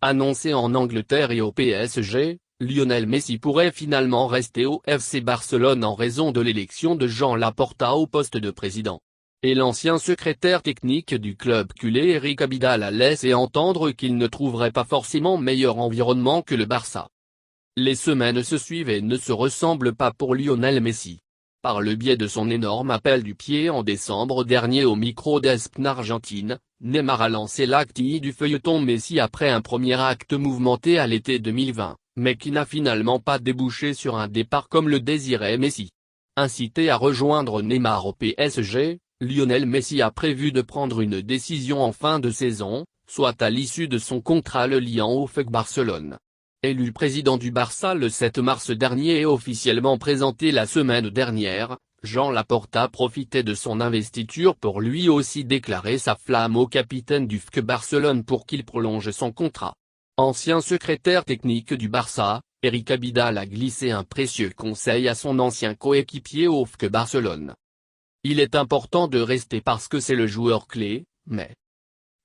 Annoncé en Angleterre et au PSG, Lionel Messi pourrait finalement rester au FC Barcelone en raison de l'élection de Joan Laporta au poste de président. Et l'ancien secrétaire technique du club culé Eric Abidal a laissé entendre qu'il ne trouverait pas forcément meilleur environnement que le Barça. Les semaines se suivent et ne se ressemblent pas pour Lionel Messi. Par le biais de son énorme appel du pied en décembre dernier au micro d'ESPN Argentine, Neymar a lancé l'acte du feuilleton Messi après un premier acte mouvementé à l'été 2020, mais qui n'a finalement pas débouché sur un départ comme le désirait Messi. Incité à rejoindre Neymar au PSG, Lionel Messi a prévu de prendre une décision en fin de saison, soit à l'issue de son contrat le liant au FC Barcelone. Élu président du Barça le 7 mars dernier et officiellement présenté la semaine dernière, Joan Laporta profitait de son investiture pour lui aussi déclarer sa flamme au capitaine du FC Barcelone pour qu'il prolonge son contrat. Ancien secrétaire technique du Barça, Eric Abidal a glissé un précieux conseil à son ancien coéquipier au FC Barcelone. Il est important de rester parce que c'est le joueur clé, mais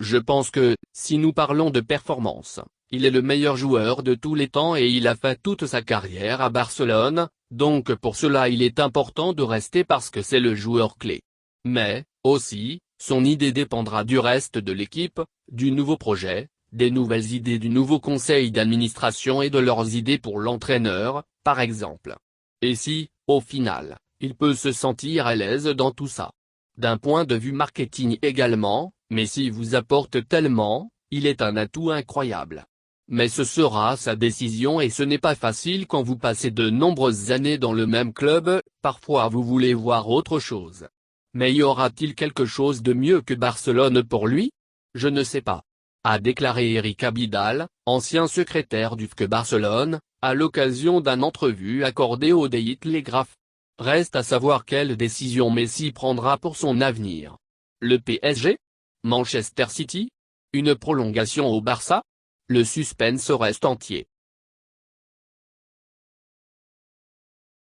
je pense que, si nous parlons de performance, il est le meilleur joueur de tous les temps et il a fait toute sa carrière à Barcelone, donc pour cela il est important de rester parce que c'est le joueur clé. Mais, aussi, son idée dépendra du reste de l'équipe, du nouveau projet, des nouvelles idées du nouveau conseil d'administration et de leurs idées pour l'entraîneur, par exemple. Et si, au final, il peut se sentir à l'aise dans tout ça. D'un point de vue marketing également, Messi vous apporte tellement, il est un atout incroyable. Mais ce sera sa décision et ce n'est pas facile quand vous passez de nombreuses années dans le même club, parfois vous voulez voir autre chose. Mais y aura-t-il quelque chose de mieux que Barcelone pour lui? Je ne sais pas. A déclaré Eric Abidal, ancien secrétaire du FC Barcelone, à l'occasion d'une entrevue accordée au Daily Telegraph. Reste à savoir quelle décision Messi prendra pour son avenir. Le PSG? Manchester City? Une prolongation au Barça? Le suspense reste entier.